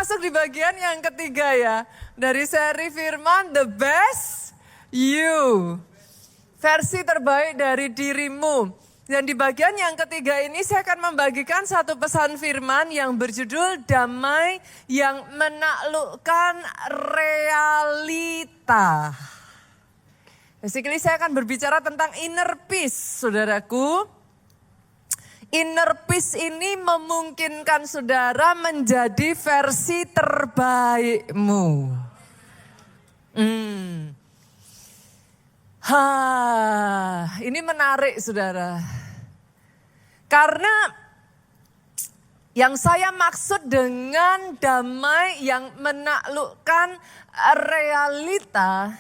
masuk di bagian yang ketiga ya. Dari seri firman The Best You. Versi terbaik dari dirimu. Dan di bagian yang ketiga ini saya akan membagikan satu pesan firman yang berjudul Damai yang Menaklukkan Realita. Basically saya akan berbicara tentang inner peace, saudaraku. Inner peace ini memungkinkan saudara menjadi versi terbaikmu. Ini menarik saudara. Karena yang saya maksud dengan damai yang menaklukkan realita,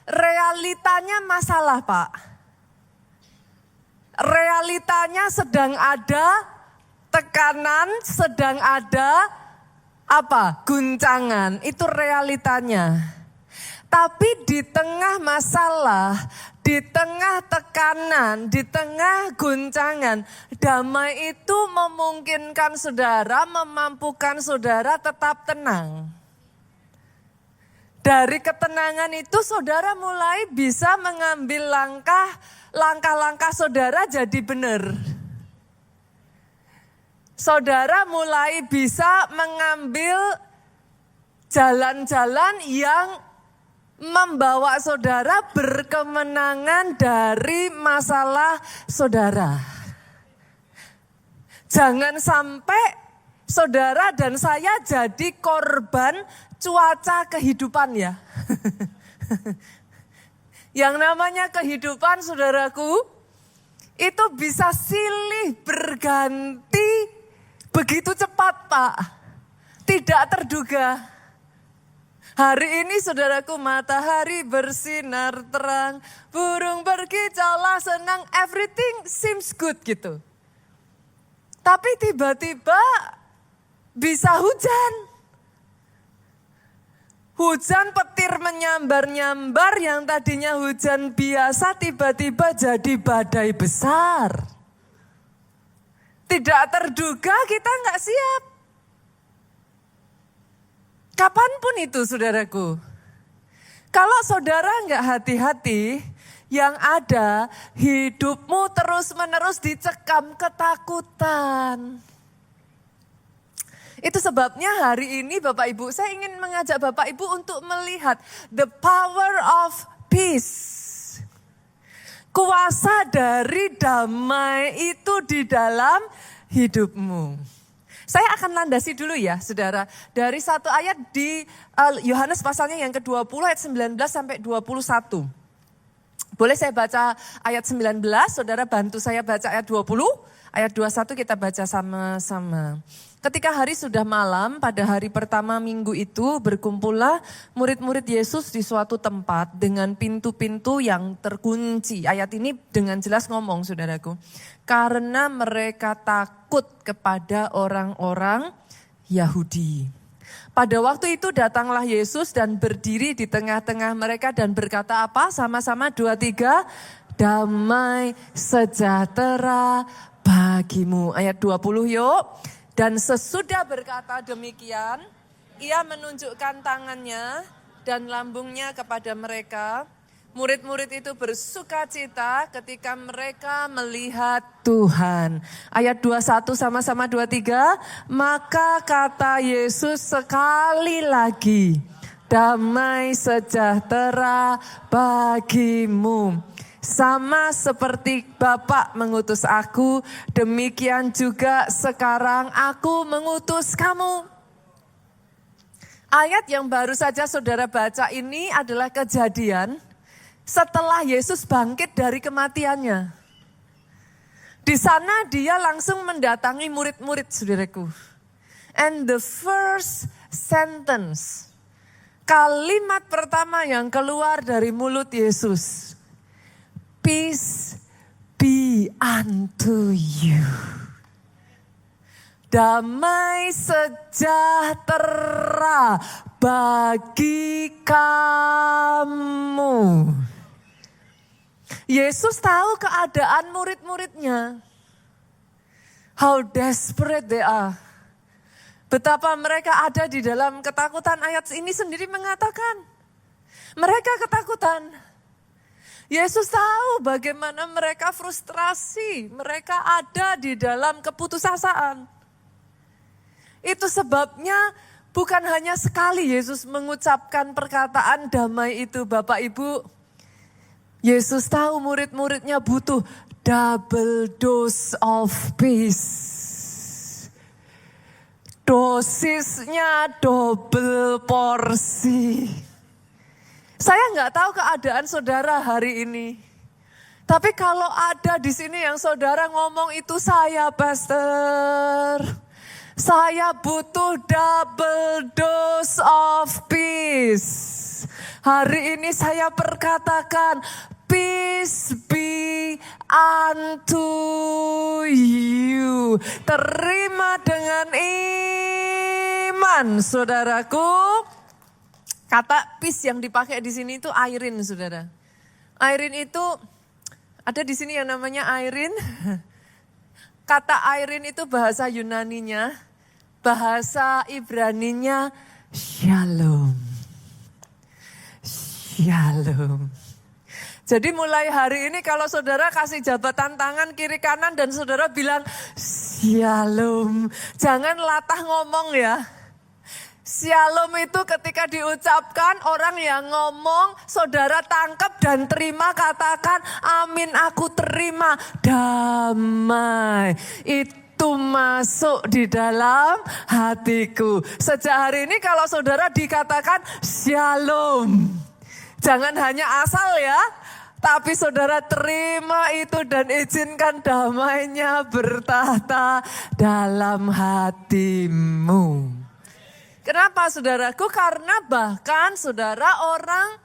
realitanya masalah Pak. Realitanya sedang ada tekanan, sedang ada guncangan, itu realitanya. Tapi di tengah masalah, di tengah tekanan, di tengah guncangan, damai itu memungkinkan saudara, memampukan saudara tetap tenang. Dari ketenangan itu saudara mulai bisa mengambil langkah-langkah saudara jadi benar. Saudara mulai bisa mengambil jalan-jalan yang membawa saudara berkemenangan dari masalah saudara. Jangan sampai saudara dan saya jadi korban cuaca kehidupan ya. Yang namanya kehidupan saudaraku, itu bisa silih berganti begitu cepat Pak. Tidak terduga. Hari ini saudaraku matahari bersinar terang, burung berkicaulah senang, everything seems good gitu. Tapi tiba-tiba bisa hujan. Hujan petir menyambar-nyambar yang tadinya hujan biasa tiba-tiba jadi badai besar. Tidak terduga kita nggak siap. Kapanpun itu saudaraku. Kalau saudara nggak hati-hati, yang ada hidupmu terus-menerus dicekam ketakutan. Itu sebabnya hari ini Bapak Ibu, saya ingin mengajak Bapak Ibu untuk melihat the power of peace. Kuasa dari damai itu di dalam hidupmu. Saya akan landasi dulu ya saudara. Dari satu ayat di Yohanes pasalnya yang ke-20 ayat 19 sampai 21. Boleh saya baca ayat 19, saudara bantu saya baca ayat 20. Ayat 21 kita baca sama-sama. Ketika hari sudah malam, pada hari pertama minggu itu berkumpullah murid-murid Yesus di suatu tempat dengan pintu-pintu yang terkunci. Ayat ini dengan jelas ngomong saudaraku. Karena mereka takut kepada orang-orang Yahudi. Pada waktu itu datanglah Yesus dan berdiri di tengah-tengah mereka dan berkata apa? Sama-sama 2, 3. Damai sejahtera bagimu. Ayat 20 yuk. Dan sesudah berkata demikian, ia menunjukkan tangannya dan lambungnya kepada mereka. Murid-murid itu bersukacita ketika mereka melihat Tuhan. Ayat 21 sama-sama 23. Maka kata Yesus sekali lagi, damai sejahtera bagimu. Sama seperti Bapa mengutus aku, demikian juga sekarang aku mengutus kamu. Ayat yang baru saja saudara baca ini adalah kejadian setelah Yesus bangkit dari kematiannya. Di sana dia langsung mendatangi murid-murid saudaraku. And the first sentence, kalimat pertama yang keluar dari mulut Yesus, peace be unto you. Damai sejahtera bagi kamu. Yesus tahu keadaan murid-muridnya. How desperate they are. Betapa mereka ada di dalam ketakutan. Ayat ini sendiri mengatakan, mereka ketakutan. Yesus tahu bagaimana mereka frustrasi. Mereka ada di dalam keputusasaan. Itu sebabnya bukan hanya sekali Yesus mengucapkan perkataan damai itu, Bapak Ibu. Yesus tahu murid-muridnya butuh double dose of peace. Dosisnya double porsi. Saya nggak tahu keadaan saudara hari ini. Tapi kalau ada di sini yang saudara ngomong itu saya pastor. Saya butuh double dose of peace. Hari ini saya perkatakan peace be unto you. Terima dengan iman, saudaraku. Kata peace yang dipakai di sini itu airin, saudara. Airin itu ada di sini yang namanya airin. Kata airin itu bahasa Yunaninya, bahasa Ibraninya shalom. Shalom. Jadi mulai hari ini kalau saudara kasih jabatan tangan kiri kanan dan saudara bilang shalom. Jangan latah ngomong ya. Shalom itu ketika diucapkan orang yang ngomong saudara tangkap dan terima, katakan amin aku terima damai. Itu masuk di dalam hatiku. Sejak hari ini kalau saudara dikatakan shalom. Jangan hanya asal ya. Tapi saudara terima itu dan izinkan damainya bertahta dalam hatimu. Kenapa saudaraku? Karena bahkan saudara orang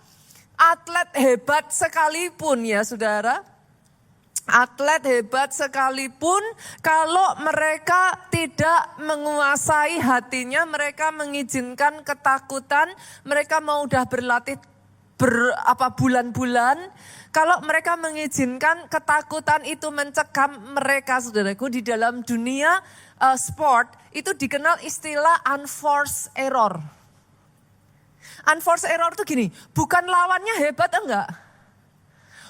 atlet hebat sekalipun ya saudara. Atlet hebat sekalipun kalau mereka tidak menguasai hatinya, mereka mengizinkan ketakutan, mereka mau udah berlatih bulan-bulan. Kalau mereka mengizinkan ketakutan itu mencekam mereka saudaraku di dalam dunia sport itu dikenal istilah unforced error. Unforced error itu gini, bukan lawannya hebat enggak.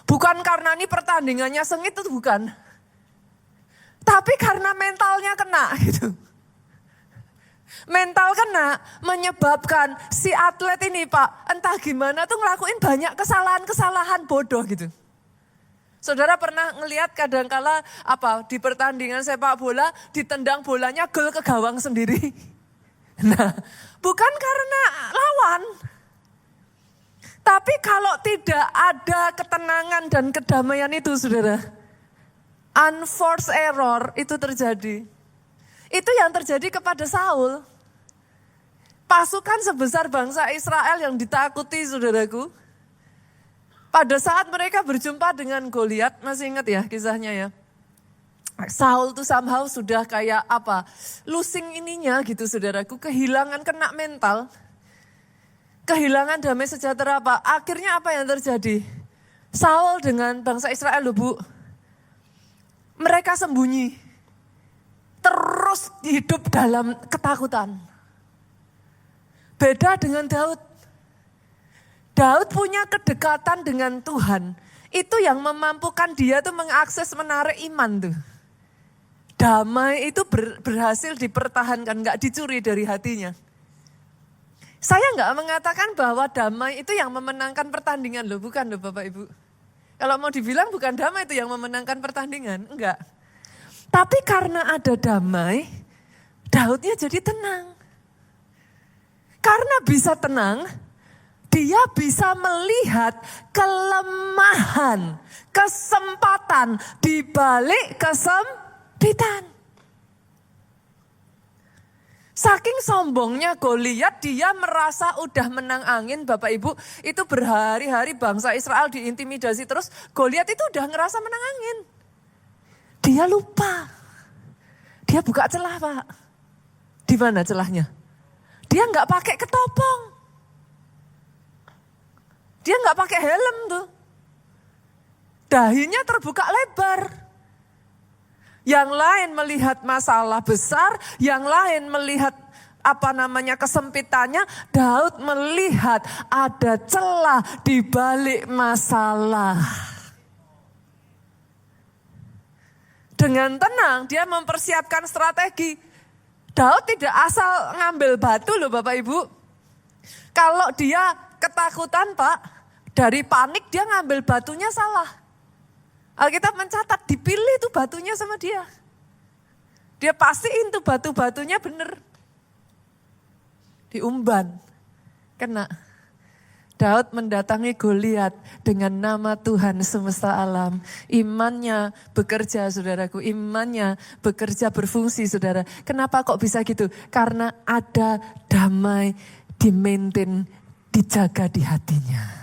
Bukan karena ini pertandingannya sengit itu bukan. Tapi karena mentalnya kena gitu. Mental kena menyebabkan si atlet ini Pak, entah gimana tuh ngelakuin banyak kesalahan-kesalahan bodoh gitu. Saudara pernah ngelihat kadangkala di pertandingan sepak bola ditendang bolanya gol ke gawang sendiri. Nah, bukan karena lawan. Tapi kalau tidak ada ketenangan dan kedamaian itu saudara, unforced error itu terjadi. Itu yang terjadi kepada Saul. Pasukan sebesar bangsa Israel yang ditakuti saudaraku. Pada saat mereka berjumpa dengan Goliat, masih ingat ya kisahnya ya. Saul tuh somehow sudah kayak losing ininya gitu saudaraku, kehilangan kena mental. Kehilangan damai sejahtera akhirnya apa yang terjadi? Saul dengan bangsa Israel loh Bu, mereka sembunyi. Terus hidup dalam ketakutan. Beda dengan Daud. Daud punya kedekatan dengan Tuhan. Itu yang memampukan dia tuh mengakses menarik iman tuh. Damai itu berhasil dipertahankan, gak dicuri dari hatinya. Saya gak mengatakan bahwa damai itu yang memenangkan pertandingan loh, bukan loh Bapak Ibu. Kalau mau dibilang bukan damai itu yang memenangkan pertandingan, enggak. Tapi karena ada damai, Daudnya jadi tenang. Karena bisa tenang, dia bisa melihat kelemahan, kesempatan di balik kesempitan. Saking sombongnya Goliat, dia merasa udah menang angin Bapak Ibu. Itu berhari-hari bangsa Israel diintimidasi terus. Goliat itu udah ngerasa menang angin. Dia lupa. Dia buka celah Pak. Di mana celahnya? Dia nggak pakai ketopong. Dia nggak pakai helm tuh. Dahinya terbuka lebar. Yang lain melihat masalah besar, yang lain melihat kesempitannya, Daud melihat ada celah di balik masalah. Dengan tenang dia mempersiapkan strategi. Daud tidak asal ngambil batu loh Bapak Ibu. Kalau dia ketakutan Pak, dari panik dia ngambil batunya salah. Alkitab mencatat dipilih tuh batunya sama dia. Dia pastiin tuh batu-batunya bener. Diumban, kena. Daud mendatangi Goliat dengan nama Tuhan semesta alam. Imannya bekerja saudaraku, imannya bekerja berfungsi saudara. Kenapa kok bisa gitu? Karena ada damai di-maintain, dijaga di hatinya.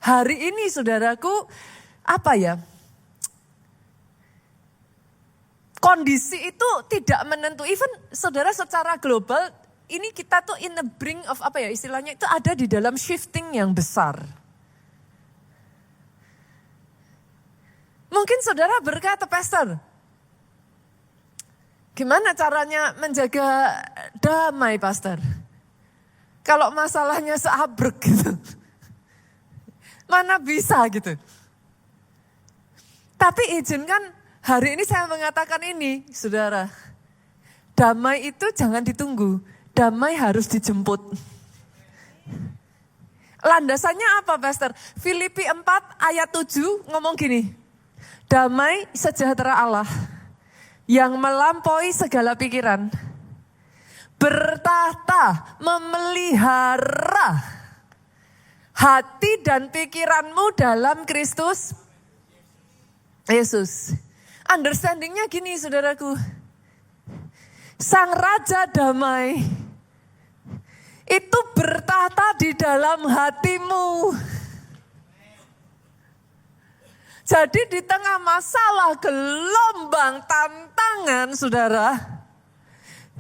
Hari ini saudaraku, kondisi itu tidak menentu. Even saudara secara global, ini kita tuh in the brink of istilahnya itu ada di dalam shifting yang besar. Mungkin saudara berkata, Pastor, gimana caranya menjaga damai, Pastor? Kalau masalahnya seabrek gitu. Mana bisa gitu. Tapi izinkan hari ini saya mengatakan ini, saudara. Damai itu jangan ditunggu. Damai harus dijemput. Landasannya apa, Pastor? Filipi 4 ayat 7 ngomong gini. Damai sejahtera Allah yang melampaui segala pikiran, bertahta memelihara hati dan pikiranmu dalam Kristus Yesus. Understandingnya gini saudaraku. Sang Raja Damai itu bertahta di dalam hatimu. Jadi di tengah masalah, gelombang, tantangan saudara,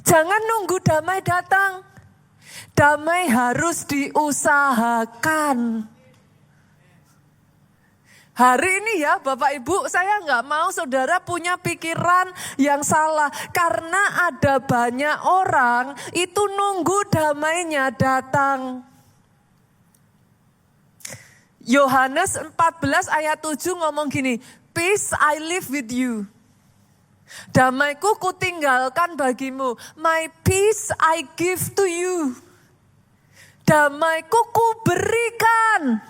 jangan nunggu damai datang. Damai harus diusahakan. Hari ini ya Bapak Ibu, saya nggak mau saudara punya pikiran yang salah. Karena ada banyak orang itu nunggu damainya datang. Yohanes 14 ayat 7 ngomong gini, Peace I live with you. Damaiku kutinggalkan bagimu. My peace I give to you. Damaiku kuberikan.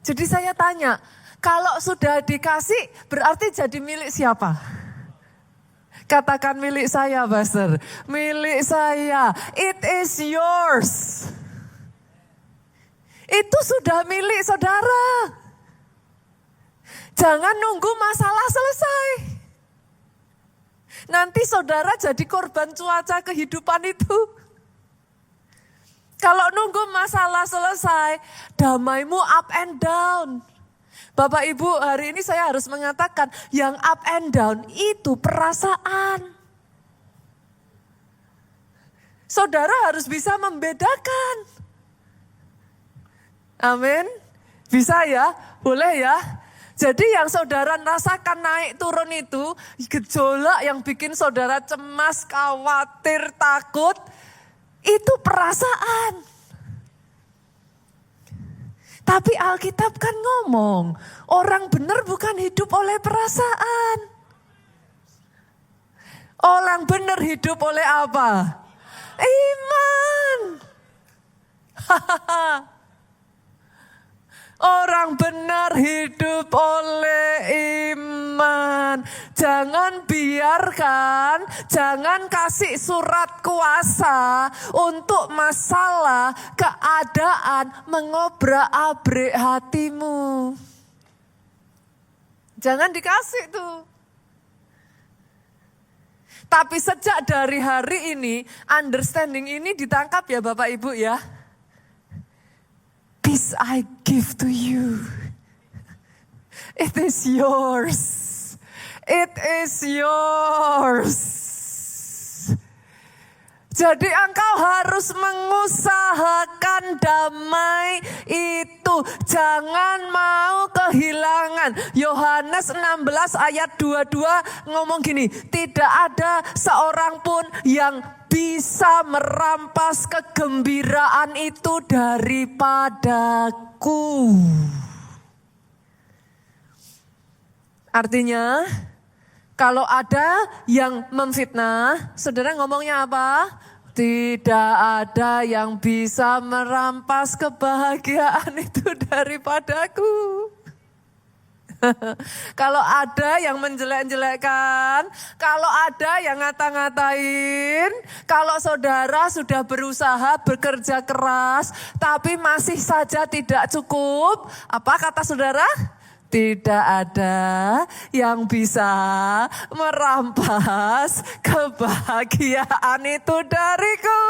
Jadi saya tanya, kalau sudah dikasih berarti jadi milik siapa? Katakan milik saya, Pastor. Milik saya. It is yours. Itu sudah milik saudara. Jangan nunggu masalah selesai. Nanti saudara jadi korban cuaca kehidupan itu. Kalau nunggu masalah selesai, damaimu up and down. Bapak Ibu, hari ini saya harus mengatakan yang up and down itu perasaan. Saudara harus bisa membedakan. Amin. Bisa ya? Boleh ya? Jadi yang saudara rasakan naik turun itu, gejolak yang bikin saudara cemas, khawatir, takut, itu perasaan. Tapi Alkitab kan ngomong, orang benar bukan hidup oleh perasaan. Orang benar hidup oleh apa? Iman. Orang benar hidup oleh iman. Jangan biarkan, jangan kasih surat kuasa untuk masalah, keadaan mengobrak-abrik hatimu. Jangan dikasih tuh. Tapi sejak dari hari ini, understanding ini ditangkap ya Bapak Ibu ya. Peace I give to you. It is yours. It is yours. Jadi engkau harus mengusahakan damai itu. Jangan mau kehilangan. Yohanes 16 ayat 22 ngomong gini. Tidak ada seorang pun yang bisa merampas kegembiraan itu daripadaku. Artinya, kalau ada yang memfitnah, saudara ngomongnya apa? Tidak ada yang bisa merampas kebahagiaan itu daripadaku. Kalau ada yang menjelek-jelekkan, kalau ada yang ngata-ngatain, kalau saudara sudah berusaha bekerja keras, tapi masih saja tidak cukup, apa kata saudara? Tidak ada yang bisa merampas kebahagiaan itu dariku.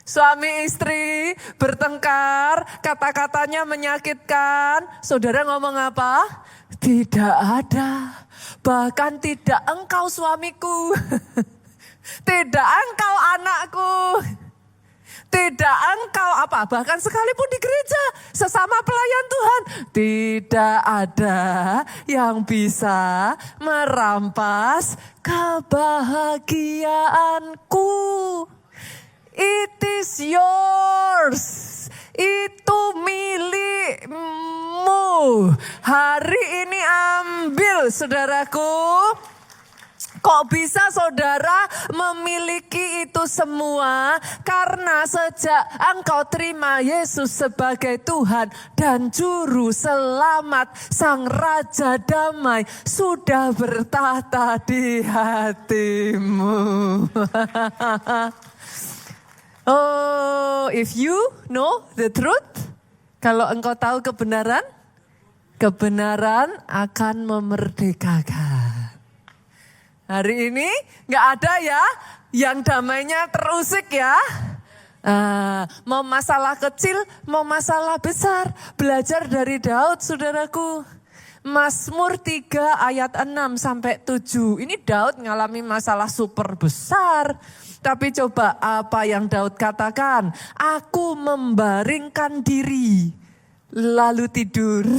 Suami istri bertengkar, kata-katanya menyakitkan. Saudara ngomong apa? Tidak ada. Bahkan tidak engkau suamiku. Tidak engkau anakku. Tidak engkau apa, bahkan sekalipun di gereja sesama pelayan Tuhan, tidak ada yang bisa merampas kebahagiaanku. It is yours. Itu milikmu. Hari ini ambil, saudaraku. Kok bisa saudara memiliki itu semua? Karena sejak engkau terima Yesus sebagai Tuhan dan Juru Selamat, Sang Raja Damai sudah bertahta di hatimu. Oh, if you know the truth, kalau engkau tahu kebenaran, kebenaran akan memerdekakan. Hari ini gak ada ya yang damainya terusik ya. Mau masalah kecil, mau masalah besar. Belajar dari Daud, saudaraku. Mazmur 3 ayat 6-7. Ini Daud ngalami masalah super besar. Tapi coba apa yang Daud katakan. Aku membaringkan diri, lalu tidur.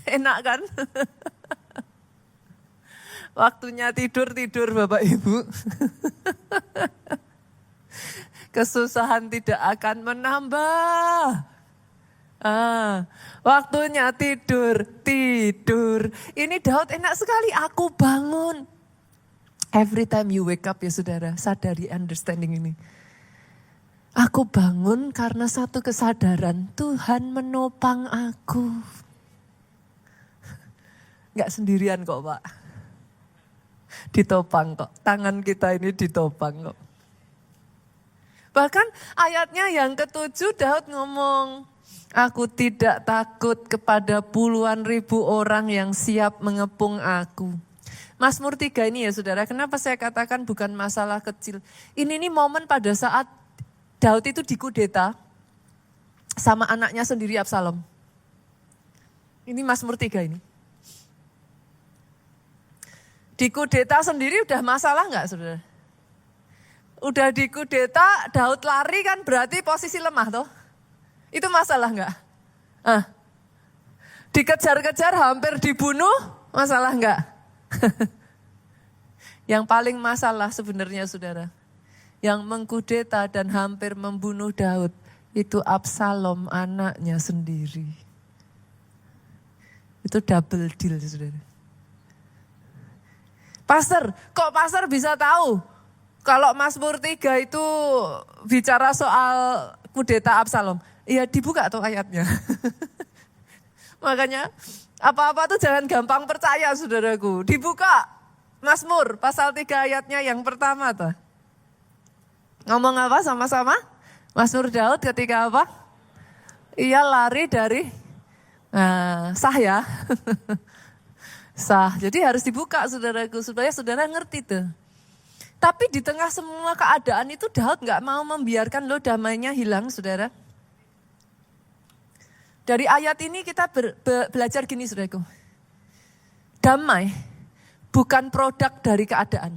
Enak kan? Waktunya tidur Bapak Ibu. Kesusahan tidak akan menambah. Waktunya tidur. Ini Daud enak sekali, aku bangun. Every time you wake up ya saudara, sadari understanding ini. Aku bangun karena satu kesadaran, Tuhan menopang aku. Gak sendirian kok Pak. Ditopang kok, tangan kita ini ditopang kok. Bahkan ayatnya yang ke-7 Daud ngomong, aku tidak takut kepada puluhan ribu orang yang siap mengepung aku. Mazmur 3 ini ya saudara, kenapa saya katakan bukan masalah kecil. Ini momen pada saat Daud itu dikudeta sama anaknya sendiri Absalom. Ini Mazmur 3 ini. Dikudeta sendiri udah masalah enggak saudara? Udah dikudeta, Daud lari kan berarti posisi lemah toh? Itu masalah enggak? Dikejar-kejar hampir dibunuh, masalah enggak? Yang paling masalah sebenarnya saudara, yang mengkudeta dan hampir membunuh Daud, itu Absalom anaknya sendiri. Itu double deal saudara. Pastor, kok pastor bisa tahu kalau Mazmur 3 itu bicara soal kudeta Absalom? Ya dibuka tuh ayatnya. Makanya apa-apa tuh jangan gampang percaya saudaraku. Dibuka Mazmur pasal 3 ayatnya yang pertama tuh. Ngomong apa sama-sama? Mazmur Daud ketika apa? Ia lari dari sah ya. Sah. Jadi harus dibuka saudaraku supaya saudara ngerti tuh. Tapi di tengah semua keadaan itu Daud gak mau membiarkan lo damainya hilang saudara. Dari ayat ini kita belajar gini saudaraku. Damai bukan produk dari keadaan.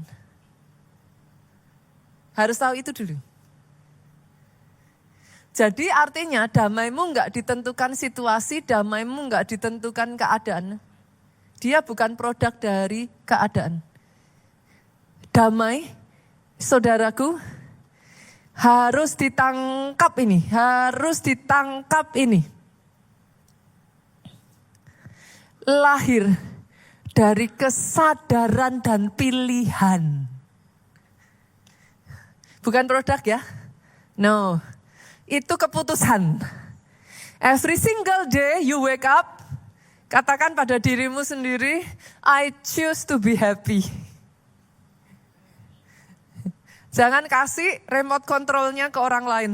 Harus tahu itu dulu. Jadi artinya damaimu enggak ditentukan situasi, damaimu enggak ditentukan keadaan. Dia bukan produk dari keadaan. Damai, saudaraku, harus ditangkap ini, harus ditangkap ini. Lahir dari kesadaran dan pilihan. Bukan produk ya, no. Itu keputusan. Every single day you wake up, katakan pada dirimu sendiri, I choose to be happy. Jangan kasih remote controlnya ke orang lain.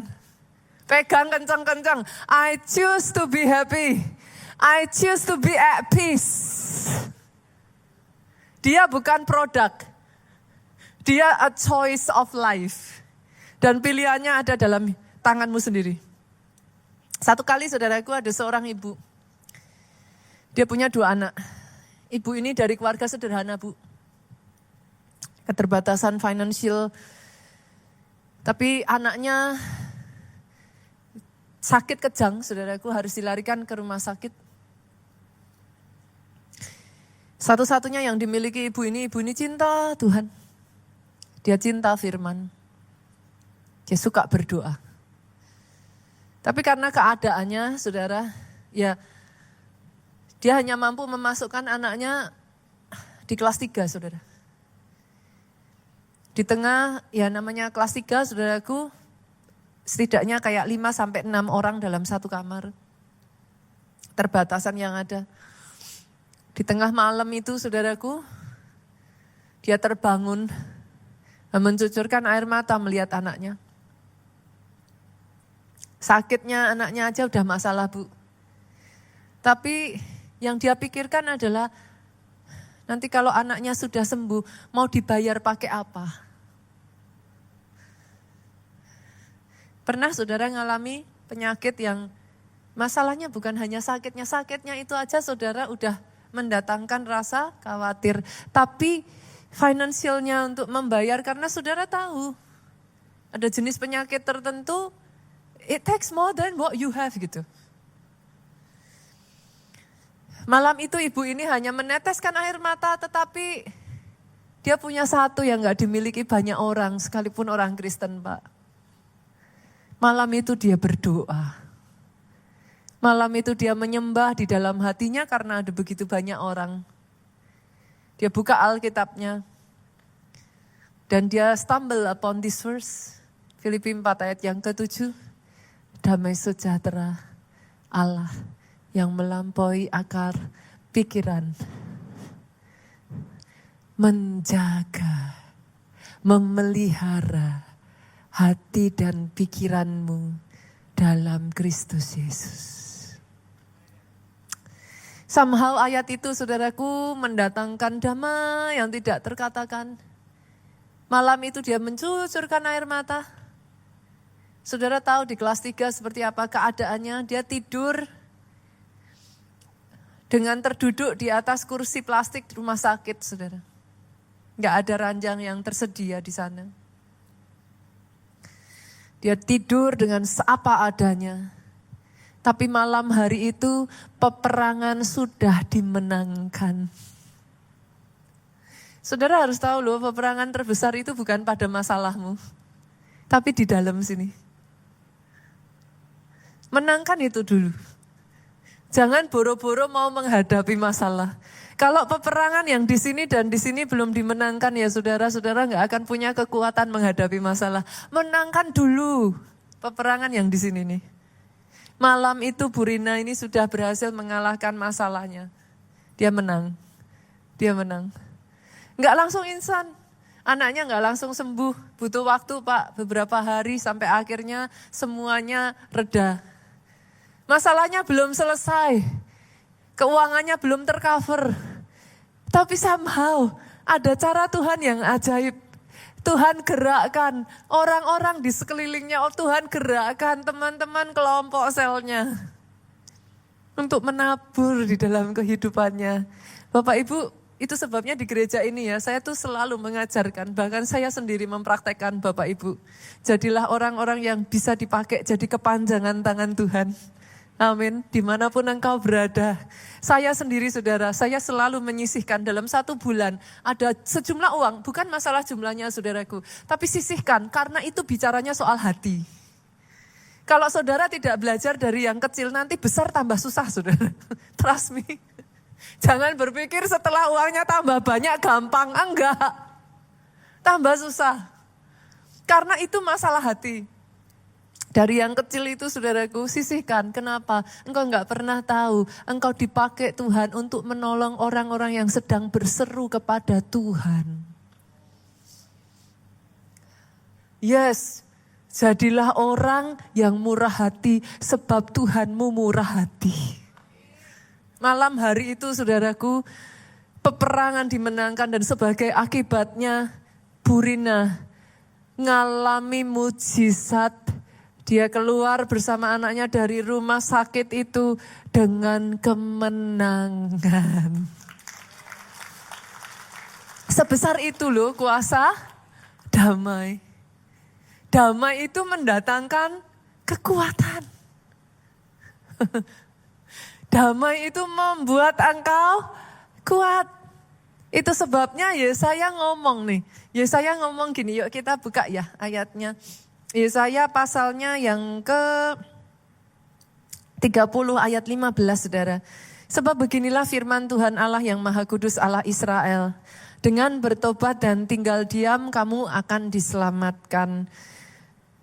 Pegang kencang-kencang, I choose to be happy. I choose to be at peace. Dia bukan produk. Dia a choice of life. Dan pilihannya ada dalam tanganmu sendiri. Satu kali saudaraku ada seorang ibu. Dia punya 2 anak. Ibu ini dari keluarga sederhana, Bu. Keterbatasan financial. Tapi anaknya sakit kejang, saudaraku, harus dilarikan ke rumah sakit. Satu-satunya yang dimiliki ibu ini cinta Tuhan. Dia cinta firman. Dia suka berdoa. Tapi karena keadaannya, saudara, ya dia hanya mampu memasukkan anaknya di kelas 3, saudara. Di tengah, ya namanya kelas 3, saudaraku, setidaknya kayak 5-6 orang dalam satu kamar. Terbatasan yang ada. Di tengah malam itu, saudaraku, dia terbangun, mencucurkan air mata melihat anaknya. Sakitnya anaknya aja udah masalah, Bu. Tapi yang dia pikirkan adalah nanti kalau anaknya sudah sembuh, mau dibayar pakai apa? Pernah saudara ngalami penyakit yang masalahnya bukan hanya sakitnya itu aja saudara udah mendatangkan rasa khawatir. Tapi finansialnya untuk membayar karena saudara tahu ada jenis penyakit tertentu, it takes more than what you have gitu. Malam itu ibu ini hanya meneteskan air mata, tetapi dia punya satu yang gak dimiliki banyak orang, sekalipun orang Kristen, Pak. Malam itu dia berdoa. Malam itu dia menyembah di dalam hatinya karena ada begitu banyak orang. Dia buka Alkitabnya. Dan dia stumble upon this verse. Filipi 4 ayat yang ke-7. Damai sejahtera Allah yang melampaui akar pikiran. Menjaga, memelihara hati dan pikiranmu dalam Kristus Yesus. Somehow ayat itu saudaraku mendatangkan damai yang tidak terkatakan. Malam itu dia mencucurkan air mata. Saudara tahu di kelas 3 seperti apa keadaannya, dia tidur dengan terduduk di atas kursi plastik di rumah sakit, saudara. Nggak ada ranjang yang tersedia di sana. Dia tidur dengan seapa adanya. Tapi malam hari itu peperangan sudah dimenangkan. Saudara harus tahu loh, peperangan terbesar itu bukan pada masalahmu, tapi di dalam sini. Menangkan itu dulu. Jangan boro-boro mau menghadapi masalah. Kalau peperangan yang di sini dan di sini belum dimenangkan ya saudara-saudara nggak akan punya kekuatan menghadapi masalah. Menangkan dulu peperangan yang di sini nih. Malam itu Bu Rina ini sudah berhasil mengalahkan masalahnya. Dia menang. Dia menang. Nggak langsung instan. Anaknya nggak langsung sembuh. Butuh waktu Pak, beberapa hari sampai akhirnya semuanya reda. Masalahnya belum selesai, keuangannya belum tercover. Tapi somehow ada cara Tuhan yang ajaib. Tuhan gerakkan orang-orang di sekelilingnya, Tuhan gerakkan teman-teman kelompok selnya. Untuk menabur di dalam kehidupannya. Bapak Ibu Itu sebabnya di gereja ini ya, saya tuh selalu mengajarkan, bahkan saya sendiri mempraktekkan Bapak Ibu. Jadilah orang-orang yang bisa dipakai jadi kepanjangan tangan Tuhan. Amin, dimanapun engkau berada. Saya sendiri saudara, saya selalu menyisihkan dalam 1 bulan. Ada sejumlah uang, bukan masalah jumlahnya saudaraku. Tapi sisihkan, karena itu bicaranya soal hati. Kalau saudara tidak belajar dari yang kecil, nanti besar tambah susah saudara. Trust me. Jangan berpikir setelah uangnya tambah banyak gampang, enggak. Tambah susah. Karena itu masalah hati. Dari yang kecil itu saudaraku sisihkan. Kenapa? Engkau enggak pernah tahu. Engkau dipakai Tuhan untuk menolong orang-orang yang sedang berseru kepada Tuhan. Yes, jadilah orang yang murah hati sebab Tuhanmu murah hati. Malam hari itu saudaraku, peperangan dimenangkan dan sebagai akibatnya Burina ngalami mujizat. Dia keluar bersama anaknya dari rumah sakit itu dengan kemenangan. Sebesar itu loh kuasa damai. Damai itu mendatangkan kekuatan. Damai itu membuat engkau kuat. Itu sebabnya Yesaya ngomong nih. Yesaya ngomong gini, yuk kita buka ya ayatnya. Yesaya pasalnya yang ke 30 ayat 15 saudara. Sebab beginilah firman Tuhan Allah yang Maha Kudus Allah Israel. Dengan bertobat dan tinggal diam kamu akan diselamatkan.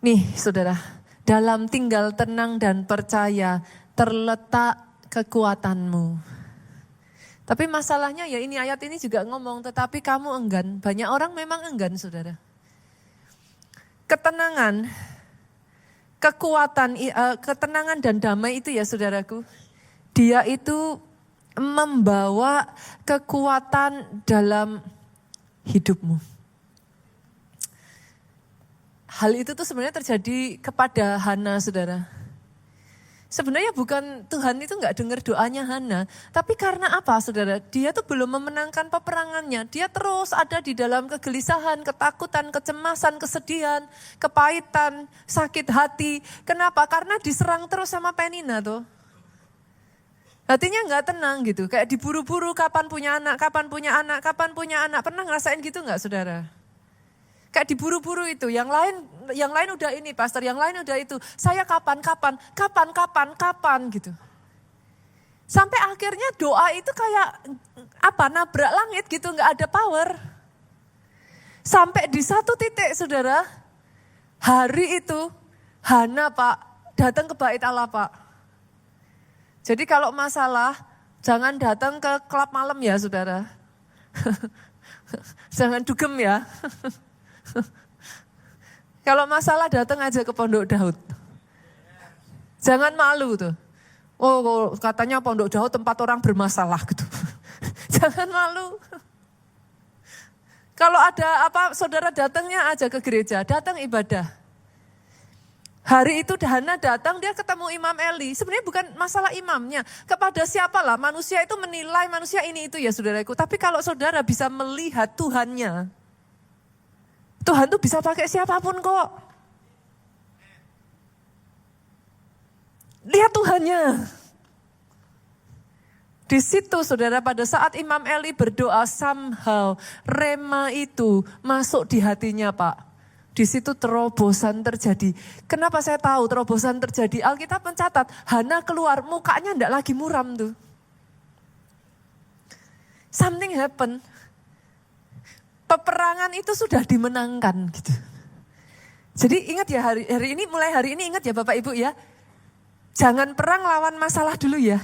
Nih saudara, dalam tinggal tenang dan percaya terletak kekuatanmu. Tapi masalahnya ya ini ayat ini juga ngomong tetapi kamu enggan. Banyak orang memang enggan saudara. Ketenangan, kekuatan, ketenangan dan damai itu ya saudaraku. Dia itu membawa kekuatan dalam hidupmu. Hal itu tuh sebenarnya terjadi kepada Hana saudara. Sebenarnya bukan Tuhan itu gak dengar doanya Hana. Tapi karena apa saudara? Dia tuh belum memenangkan peperangannya. Dia terus ada di dalam kegelisahan, ketakutan, kecemasan, kesedihan, kepahitan, sakit hati. Kenapa? Karena diserang terus sama Penina tuh. Hatinya gak tenang gitu. Kayak diburu-buru kapan punya anak, kapan punya anak, kapan punya anak. Pernah ngerasain gitu gak saudara? Kayak diburu-buru itu, yang lain udah ini pastor, yang lain udah itu. Saya kapan gitu. Sampai akhirnya doa itu kayak nabrak langit gitu, gak ada power. Sampai di satu titik saudara, hari itu Hana Pak datang ke bait Allah Pak. Jadi kalau masalah jangan datang ke klub malam ya saudara. Jangan dugem ya. Kalau masalah datang aja ke Pondok Daud. Jangan malu tuh. Oh katanya Pondok Daud tempat orang bermasalah gitu. Jangan malu. Kalau ada apa saudara datangnya aja ke gereja, datang ibadah. Hari itu Hana datang dia ketemu Imam Eli. Sebenarnya bukan masalah imamnya. Kepada siapalah manusia itu menilai manusia ini itu ya saudaraku. Tapi kalau saudara bisa melihat Tuhannya. Tuhan tuh bisa pakai siapapun kok. Lihat Tuhannya. Di situ saudara pada saat Imam Eli berdoa somehow rema itu masuk di hatinya Pak. Di situ terobosan terjadi. Kenapa saya tahu terobosan terjadi? Alkitab mencatat Hana keluar mukanya enggak lagi muram tuh. Something happen. Peperangan itu sudah dimenangkan gitu. Jadi ingat ya mulai hari ini ingat ya Bapak Ibu ya. Jangan perang lawan masalah dulu ya.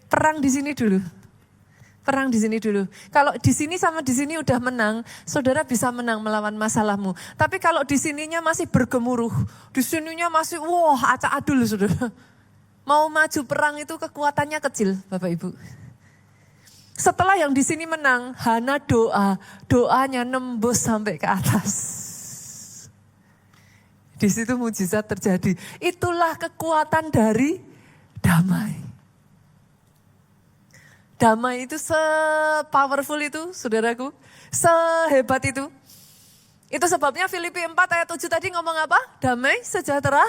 Perang di sini dulu. Perang di sini dulu. Kalau di sini sama di sini udah menang, saudara bisa menang melawan masalahmu. Tapi kalau di sininya masih bergemuruh, di sininya masih acak adul saudara. Mau maju perang itu kekuatannya kecil Bapak Ibu. Setelah yang di sini menang, Hana doanya nembus sampai ke atas. Di situ mujizat terjadi. Itulah kekuatan dari damai. Damai itu se-powerful itu, saudaraku. Sehebat itu. Itu sebabnya Filipi 4 ayat 7 tadi ngomong apa? Damai, sejahtera.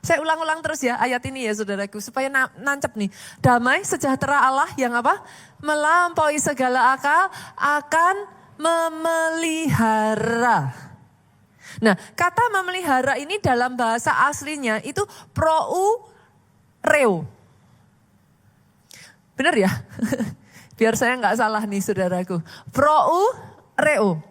Saya ulang-ulang terus ya ayat ini ya saudaraku. Supaya nancep nih. Damai, sejahtera Allah yang apa? Melampaui segala akal akan memelihara. Nah, kata memelihara ini dalam bahasa aslinya itu proureo. Benar ya? Biar saya nggak salah nih saudaraku. Proureo.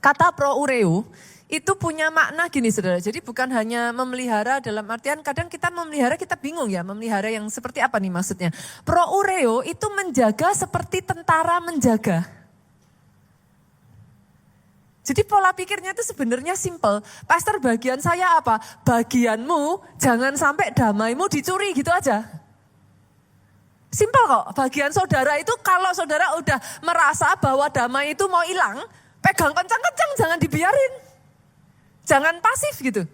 Kata proureo itu punya makna gini saudara. Jadi bukan hanya memelihara dalam artian kadang kita memelihara kita bingung ya. Memelihara yang seperti apa nih maksudnya. Proureo itu menjaga seperti tentara menjaga. Jadi pola pikirnya itu sebenarnya simple. Pastor bagian saya apa? Bagianmu jangan sampai damaimu dicuri gitu aja. Simpel kok, bagian saudara itu kalau saudara udah merasa bahwa damai itu mau hilang, pegang kencang-kencang, jangan dibiarin. Jangan pasif gitu.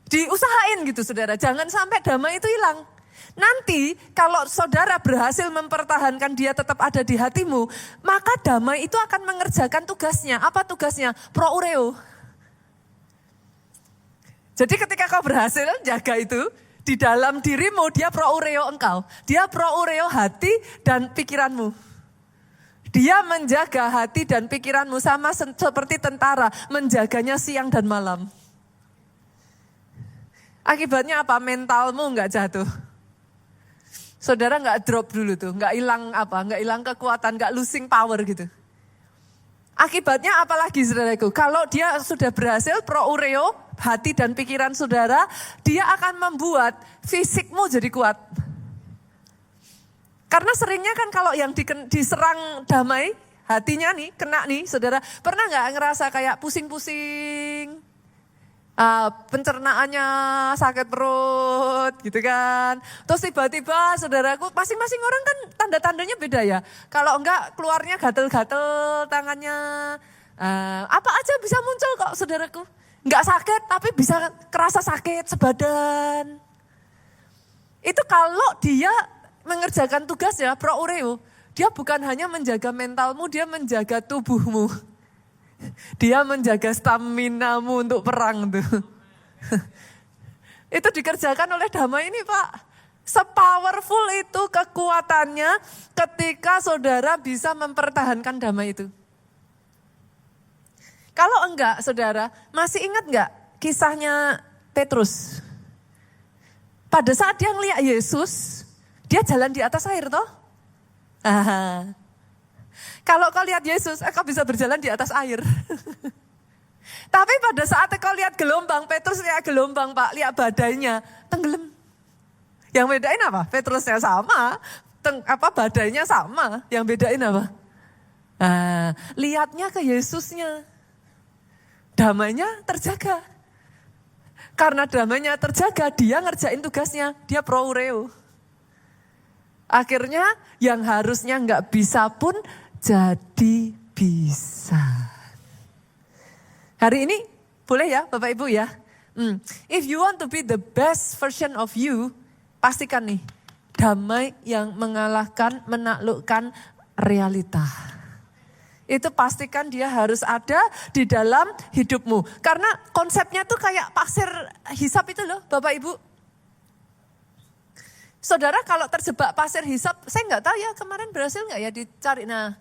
Diusahain gitu saudara, jangan sampai damai itu hilang. Nanti kalau saudara berhasil mempertahankan dia tetap ada di hatimu, maka damai itu akan mengerjakan tugasnya. Apa tugasnya? Proureo. Jadi ketika kau berhasil jaga itu, di dalam dirimu dia proureo engkau. Dia proureo hati dan pikiranmu. Dia menjaga hati dan pikiranmu sama seperti tentara. Menjaganya siang dan malam. Akibatnya apa? Mentalmu enggak jatuh. Saudara enggak drop dulu tuh. Enggak hilang apa? Enggak hilang kekuatan, enggak losing power gitu. Akibatnya apalagi saudaraku? Kalau dia sudah berhasil proureo hati dan pikiran saudara, dia akan membuat fisikmu jadi kuat. Karena seringnya kan kalau yang diserang damai, hatinya nih, kena nih saudara. Pernah gak ngerasa kayak pusing-pusing, pencernaannya sakit perut gitu kan. Terus tiba-tiba saudaraku, masing-masing orang kan tanda-tandanya beda ya. Kalau enggak keluarnya gatel-gatel tangannya, apa aja bisa muncul kok saudaraku. Enggak sakit tapi bisa kerasa sakit sebadan. Itu kalau dia mengerjakan tugas ya proureo. Dia bukan hanya menjaga mentalmu, dia menjaga tubuhmu. Dia menjaga staminamu untuk perang tuh. Itu dikerjakan oleh damai ini Pak. Sepowerful itu kekuatannya ketika saudara bisa mempertahankan damai itu. Kalau enggak, saudara, masih ingat enggak kisahnya Petrus? Pada saat dia ngelihat Yesus, dia jalan di atas air toh? Kalau kau lihat Yesus, kau bisa berjalan di atas air. Tapi pada saat kau lihat gelombang, Petrus lihat gelombang Pak, lihat badainya, tenggelam. Yang bedain apa? Petrusnya sama, badainya sama. Yang bedain apa? Lihatnya ke Yesusnya. Damainya terjaga. Karena damainya terjaga, dia ngerjain tugasnya. Dia proureo. Akhirnya yang harusnya nggak bisa pun jadi bisa. Hari ini boleh ya Bapak Ibu ya. If you want to be the best version of you, pastikan nih. Damai yang mengalahkan, menaklukkan realita. Itu pastikan dia harus ada di dalam hidupmu. Karena konsepnya tuh kayak pasir hisap itu loh Bapak Ibu. Saudara kalau terjebak pasir hisap, saya nggak tahu ya kemarin berhasil nggak ya dicari. Nah,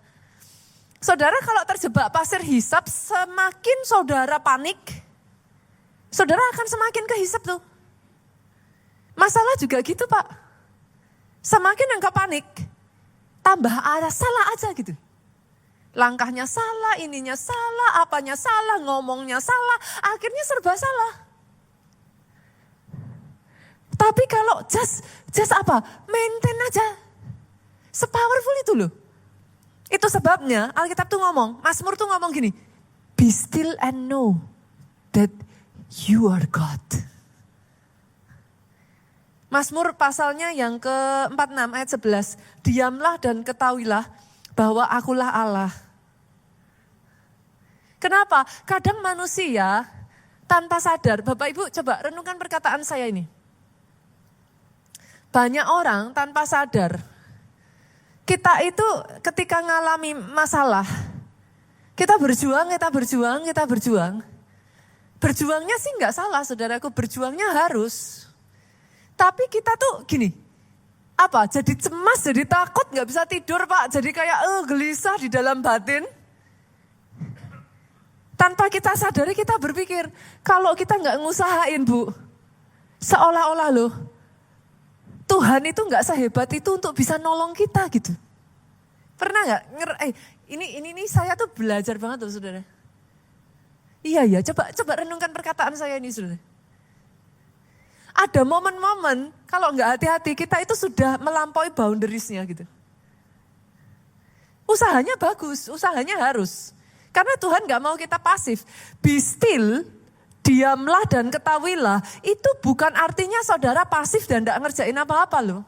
saudara kalau terjebak pasir hisap, semakin saudara panik, saudara akan semakin kehisap tuh. Masalah juga gitu Pak. Semakin engkau panik, tambah ada salah aja gitu. Langkahnya salah, ininya salah, apanya salah, ngomongnya salah, akhirnya serba salah. Tapi kalau just apa? Maintain aja. Sepowerful itu loh. Itu sebabnya Alkitab tuh ngomong, Mazmur tuh ngomong gini, be still and know that you are God. Mazmur pasalnya yang ke-46 ayat 11, diamlah dan ketahuilah bahwa akulah Allah. Kenapa? Kadang manusia tanpa sadar, Bapak Ibu coba renungkan perkataan saya ini. Banyak orang tanpa sadar, Kita itu ketika ngalami masalah, kita berjuang. Berjuangnya sih nggak salah saudaraku, berjuangnya harus. Tapi kita tuh gini, jadi cemas, jadi takut, nggak bisa tidur Pak. Jadi kayak gelisah di dalam batin. Tanpa kita sadari kita berpikir, kalau kita nggak ngusahain Bu, seolah-olah loh, Tuhan itu nggak sehebat itu untuk bisa nolong kita gitu. Pernah nggak? Ini saya tuh belajar banget loh saudara. Iya, coba renungkan perkataan saya ini saudara. Ada momen-momen kalau nggak hati-hati kita itu sudah melampaui boundariesnya gitu. Usahanya bagus, usahanya harus. Karena Tuhan nggak mau kita pasif. Be still, diamlah dan ketahuilah, itu bukan artinya saudara pasif dan tidak ngerjain apa-apa loh.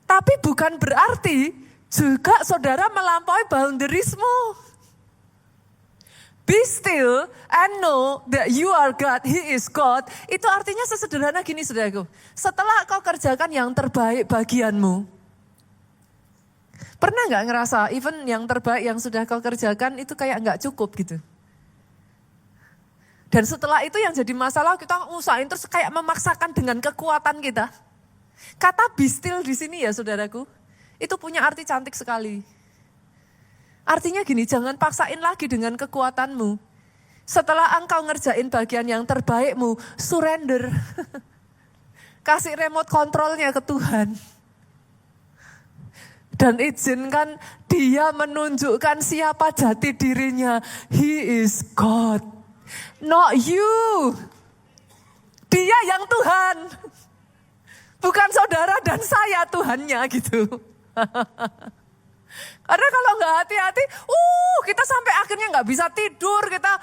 Tapi bukan berarti juga saudara melampaui boundariesmu. Be still and know that you are God, He is God. Itu artinya sesederhana gini saudaraku. Setelah kau kerjakan yang terbaik bagianmu. Pernah gak ngerasa even yang terbaik yang sudah kau kerjakan itu kayak gak cukup gitu. Dan setelah itu yang jadi masalah kita usahain terus kayak memaksakan dengan kekuatan kita. Kata be still di sini ya saudaraku, itu punya arti cantik sekali. Artinya gini, jangan paksain lagi dengan kekuatanmu. Setelah engkau ngerjain bagian yang terbaikmu, surrender. Kasih remote kontrolnya ke Tuhan. Dan izinkan Dia menunjukkan siapa jati dirinya. He is God. Not you. Dia yang Tuhan. Bukan saudara dan saya Tuhannya gitu. Karena kalau nggak hati-hati, kita sampai akhirnya nggak bisa tidur. Kita,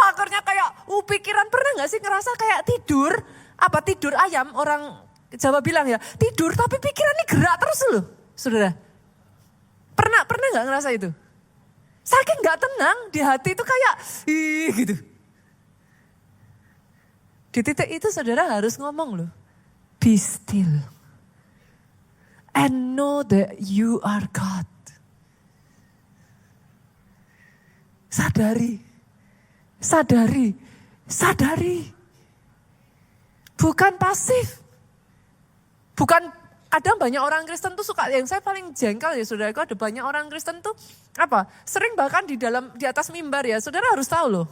akhirnya kayak, pikiran pernah nggak sih ngerasa kayak tidur? Apa tidur ayam? Orang Jawa bilang ya, tidur tapi pikiran ini gerak terus loh, saudara. Pernah nggak ngerasa itu? Saking nggak tenang di hati itu kayak, gitu. Di titik itu saudara harus ngomong loh, be still and know that you are God. Sadari. Bukan pasif. Bukan, ada banyak orang Kristen tuh suka, yang saya paling jengkel ya saudaraku, ada banyak orang Kristen tuh sering bahkan di atas mimbar ya, saudara harus tahu loh.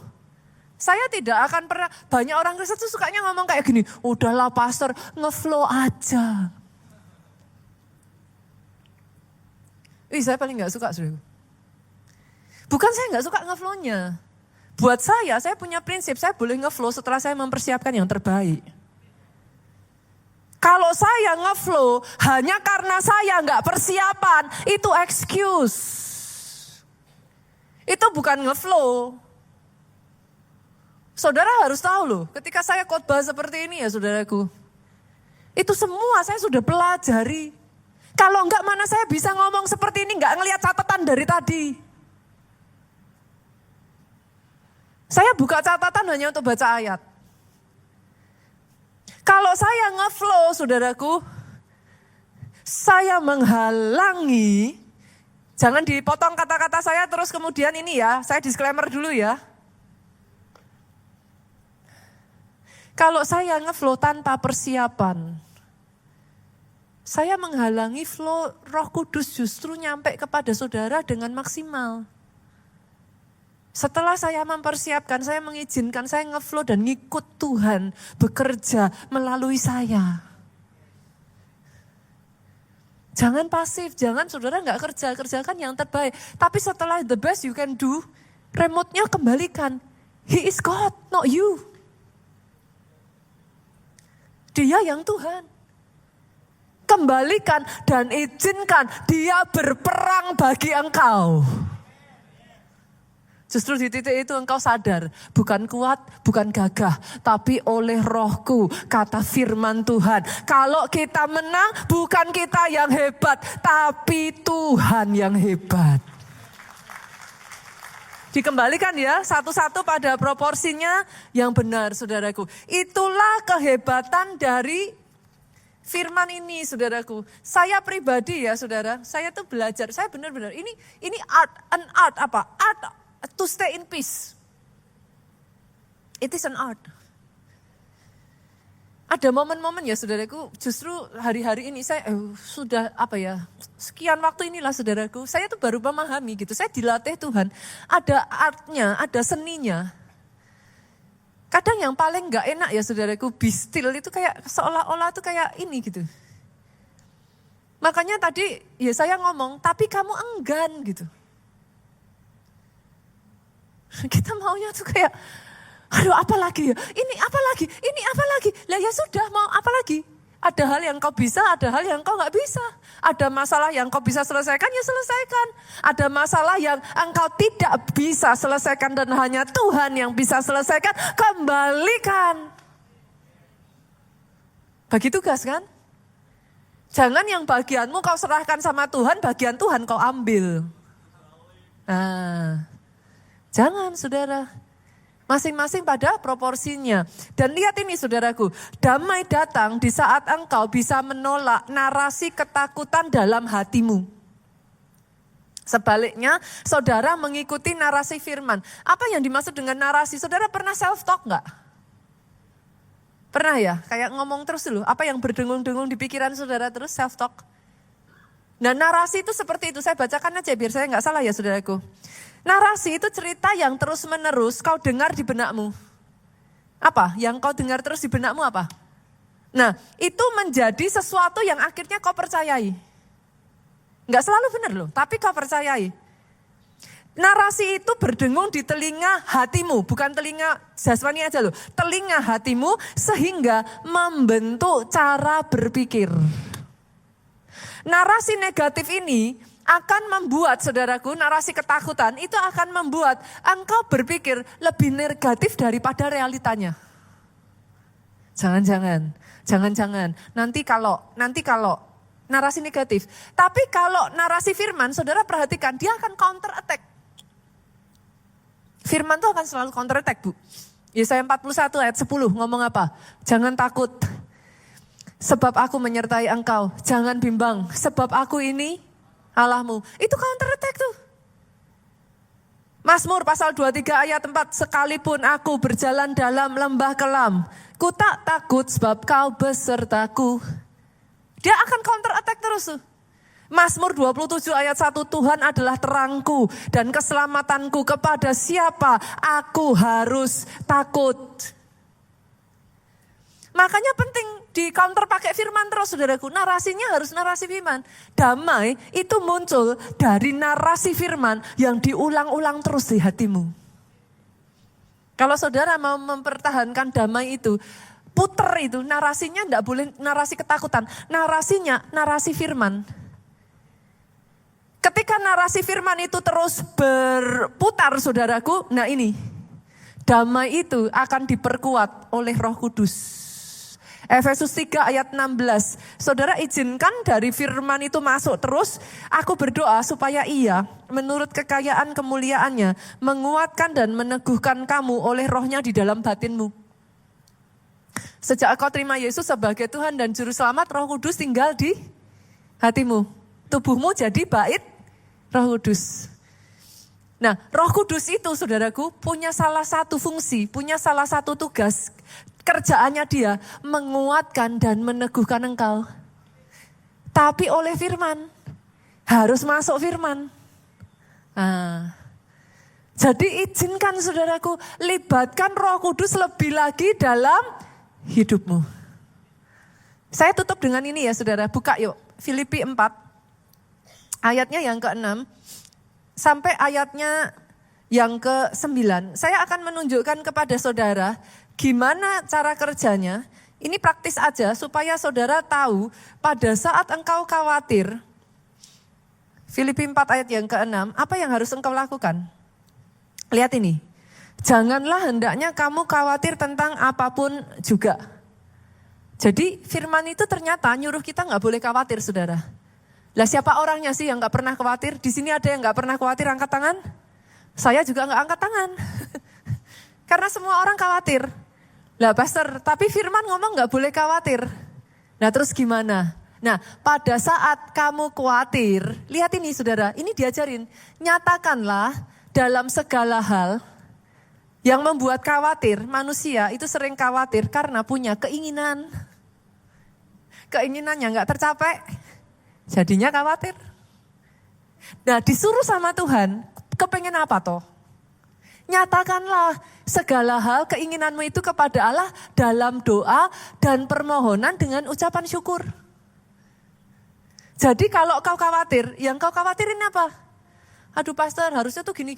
Saya tidak akan pernah, banyak orang Kristen tuh sukanya ngomong kayak gini, udahlah pastor, ngeflow aja. Saya paling gak suka saudaraku. Bukan saya gak suka ngeflow-nya. Buat saya punya prinsip, saya boleh ngeflow setelah saya mempersiapkan yang terbaik. Kalau saya ngeflow hanya karena saya gak persiapan, itu excuse. Itu bukan ngeflow. Saudara harus tahu loh, ketika saya khotbah seperti ini ya saudaraku. Itu semua saya sudah pelajari. Kalau enggak mana saya bisa ngomong seperti ini, enggak ngelihat catatan dari tadi. Saya buka catatan hanya untuk baca ayat. Kalau saya ngeflow saudaraku, saya menghalangi, jangan dipotong kata-kata saya terus kemudian ini ya, saya disclaimer dulu ya. Kalau saya ngeflow tanpa persiapan, saya menghalangi flow Roh Kudus justru nyampe kepada saudara dengan maksimal. Setelah saya mempersiapkan, saya mengizinkan, saya ngeflow dan ngikut Tuhan bekerja melalui saya. Jangan pasif, jangan saudara gak kerjakan yang terbaik. Tapi setelah the best you can do, remote-nya kembalikan. He is God, not you. Dia yang Tuhan. Kembalikan dan izinkan Dia berperang bagi engkau. Justru di titik itu engkau sadar, bukan kuat, bukan gagah, tapi oleh Rohku, kata firman Tuhan. Kalau kita menang, bukan kita yang hebat, tapi Tuhan yang hebat. Dikembalikan ya, satu-satu pada proporsinya yang benar, saudaraku. Itulah kehebatan dari firman ini saudaraku. Saya pribadi ya saudara, saya tuh belajar, saya benar-benar ini art apa? Art to stay in peace. It is an art. Ada momen-momen ya saudaraku, justru hari-hari ini saya sudah sekian waktu inilah saudaraku, saya tuh baru memahami gitu, saya dilatih Tuhan, ada artnya, ada seninya. Kadang yang paling gak enak ya saudaraku, be still itu kayak seolah-olah tuh kayak ini gitu. Makanya tadi ya saya ngomong, tapi kamu enggan gitu. Kita maunya tuh kayak, aduh apa lagi ya, ini apa lagi, lah ya sudah mau apa lagi. Ada hal yang kau bisa, ada hal yang kau gak bisa. Ada masalah yang kau bisa selesaikan, ya selesaikan. Ada masalah yang engkau tidak bisa selesaikan dan hanya Tuhan yang bisa selesaikan, kembalikan. Bagi tugas kan? Jangan yang bagianmu kau serahkan sama Tuhan, bagian Tuhan kau ambil. Nah, jangan saudara. Masing-masing pada proporsinya. Dan lihat ini saudaraku, damai datang di saat engkau bisa menolak narasi ketakutan dalam hatimu. Sebaliknya, saudara mengikuti narasi firman. Apa yang dimaksud dengan narasi? Saudara pernah self-talk enggak? Pernah ya? Kayak ngomong terus dulu, apa yang berdengung-dengung di pikiran saudara terus self-talk? Nah narasi itu seperti itu, saya bacakan aja biar saya enggak salah ya saudaraku. Narasi itu cerita yang terus menerus kau dengar di benakmu. Apa? Yang kau dengar terus di benakmu apa? Nah, itu menjadi sesuatu yang akhirnya kau percayai. Enggak selalu benar loh, tapi kau percayai. Narasi itu berdengung di telinga hatimu, bukan telinga jasmani aja loh. Telinga hatimu sehingga membentuk cara berpikir. Narasi negatif ini akan membuat saudaraku, narasi ketakutan itu akan membuat engkau berpikir lebih negatif daripada realitanya. Jangan-jangan. Nanti kalau narasi negatif. Tapi kalau narasi firman, saudara perhatikan, dia akan counter attack. Firman itu akan selalu counter attack, Bu. Yesaya 41 ayat 10 ngomong apa? Jangan takut, sebab aku menyertai engkau. Jangan bimbang, sebab aku ini Allahmu. Itu counter attack tuh. Mazmur pasal 23 ayat 4. Sekalipun aku berjalan dalam lembah kelam, ku tak takut sebab kau besertaku. Dia akan counter attack terus tuh. Mazmur 27 ayat 1. Tuhan adalah terangku dan keselamatanku, kepada siapa aku harus takut. Makanya penting di counter pakai firman terus saudaraku. Narasinya harus narasi firman. Damai itu muncul dari narasi firman yang diulang-ulang terus di hatimu. Kalau saudara mau mempertahankan damai itu, puter itu narasinya enggak boleh narasi ketakutan. Narasinya narasi firman. Ketika narasi firman itu terus berputar saudaraku, nah ini. Damai itu akan diperkuat oleh Roh Kudus. Efesus 3 ayat 16. Saudara izinkan dari firman itu masuk terus. Aku berdoa supaya ia menurut kekayaan kemuliaannya menguatkan dan meneguhkan kamu oleh rohnya di dalam batinmu. Sejak kau terima Yesus sebagai Tuhan dan Juru Selamat, Roh Kudus tinggal di hatimu. Tubuhmu jadi bait Roh Kudus. Nah, Roh Kudus itu saudaraku punya salah satu fungsi, punya salah satu tugas. Kerjaannya dia menguatkan dan meneguhkan engkau. Tapi oleh firman. Harus masuk firman. Nah, jadi izinkan saudaraku, libatkan Roh Kudus lebih lagi dalam hidupmu. Saya tutup dengan ini ya saudara, buka yuk. Filipi 4, ayatnya yang ke-6, sampai ayatnya yang ke-9. Saya akan menunjukkan kepada saudara, gimana cara kerjanya. Ini praktis aja supaya saudara tahu pada saat engkau khawatir. Filipi 4 ayat yang ke-6, apa yang harus engkau lakukan? Lihat ini. Janganlah hendaknya kamu khawatir tentang apapun juga. Jadi firman itu ternyata nyuruh kita gak boleh khawatir saudara. Lah siapa orangnya sih yang gak pernah khawatir? Di sini ada yang gak pernah khawatir, angkat tangan? Saya juga gak angkat tangan. Karena semua orang khawatir. Lah pastor, tapi firman ngomong gak boleh khawatir. Nah terus gimana? Nah pada saat kamu khawatir, lihat ini saudara, ini diajarin. Nyatakanlah dalam segala hal yang membuat khawatir, manusia itu sering khawatir karena punya keinginan. Keinginannya nggak tercapai, jadinya khawatir. Nah disuruh sama Tuhan, kepengen apa toh? Nyatakanlah segala hal keinginanmu itu kepada Allah dalam doa dan permohonan dengan ucapan syukur. Jadi kalau kau khawatir, yang kau khawatirin apa? Aduh pastor harusnya tuh gini,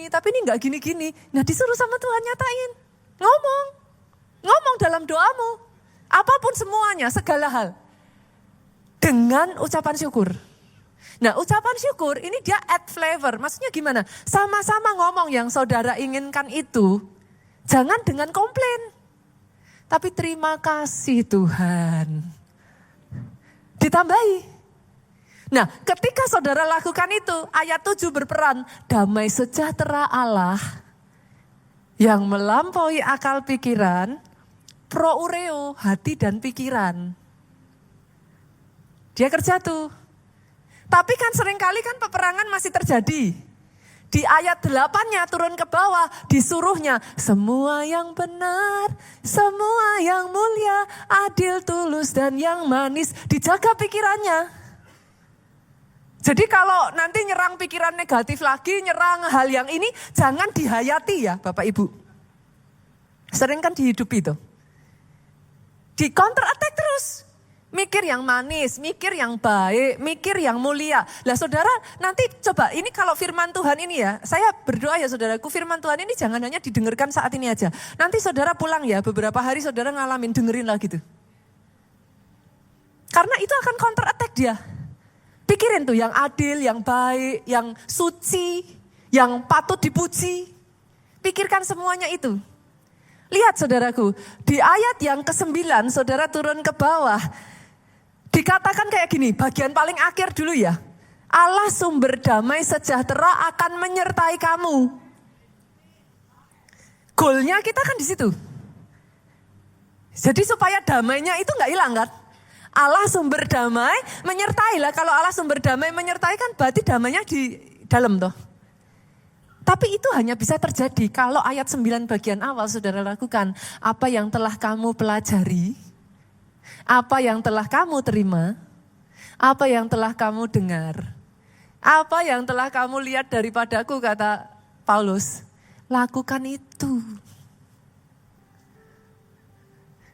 tapi ini enggak gini. Nah disuruh sama Tuhan nyatain. Ngomong dalam doamu. Apapun semuanya, segala hal. Dengan ucapan syukur. Nah ucapan syukur ini dia add flavor. Maksudnya gimana? Sama-sama ngomong yang saudara inginkan itu. Jangan dengan komplain. Tapi terima kasih Tuhan. Ditambahi. Nah ketika saudara lakukan itu, ayat 7 berperan. Damai sejahtera Allah yang melampaui akal pikiran, proureo hati dan pikiran. Dia kerja tuh. Tapi kan seringkali kan peperangan masih terjadi. Di ayat 8-nya turun ke bawah, disuruhnya semua yang benar, semua yang mulia, adil, tulus dan yang manis, dijaga pikirannya. Jadi kalau nanti nyerang pikiran negatif lagi, nyerang hal yang ini, jangan dihayati ya Bapak Ibu. Sering kan dihidupi itu. Di counter attack terus. Mikir yang manis, mikir yang baik, mikir yang mulia. Lah saudara nanti coba ini kalau firman Tuhan ini ya, saya berdoa ya saudaraku firman Tuhan ini jangan hanya didengarkan saat ini aja. Nanti saudara pulang ya beberapa hari saudara ngalamin dengerin lah gitu. Karena itu akan counter attack dia. Pikirin tuh yang adil, yang baik, yang suci, yang patut dipuji. Pikirkan semuanya itu. Lihat saudaraku, di ayat yang ke-9 saudara turun ke bawah. Dikatakan kayak gini, bagian paling akhir dulu ya. Allah sumber damai sejahtera akan menyertai kamu. Goalnya kita kan di situ. Jadi supaya damainya itu nggak hilang kan. Allah sumber damai menyertai lah. Kalau Allah sumber damai menyertai kan berarti damainya di dalam toh. Tapi itu hanya bisa terjadi kalau ayat 9 bagian awal saudara lakukan. Apa yang telah kamu pelajari, apa yang telah kamu terima, apa yang telah kamu dengar, apa yang telah kamu lihat daripadaku kata Paulus, lakukan itu.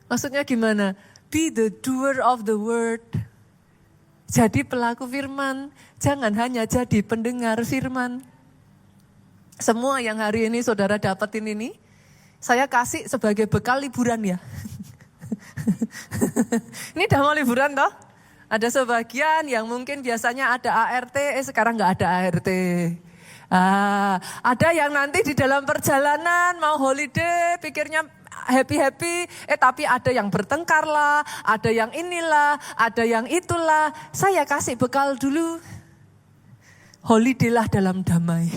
Maksudnya gimana? Be the doer of the word. Jadi pelaku firman, jangan hanya jadi pendengar firman. Semua yang hari ini saudara dapetin ini, saya kasih sebagai bekal liburan ya. Ini udah mau liburan toh? Ada sebagian yang mungkin biasanya ada ART, sekarang nggak ada ART. Ada yang nanti di dalam perjalanan mau holiday, pikirnya happy-happy, tapi ada yang bertengkar lah, ada yang inilah, ada yang itulah. Saya kasih bekal dulu. Holiday lah dalam damai.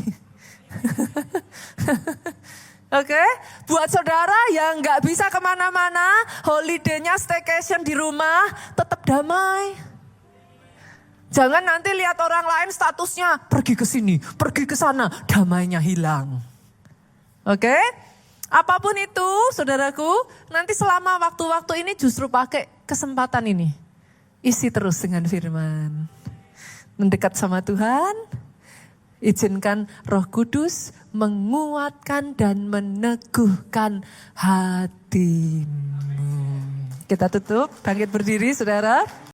Oke, buat saudara yang nggak bisa kemana-mana, holiday-nya staycation di rumah, tetap damai. Jangan nanti lihat orang lain statusnya pergi ke sini, pergi ke sana, damainya hilang. Oke, apapun itu, saudaraku, nanti selama waktu-waktu ini justru pakai kesempatan ini, isi terus dengan firman, mendekat sama Tuhan. Izinkan Roh Kudus menguatkan dan meneguhkan hatimu. Kita tutup, bangkit berdiri saudara.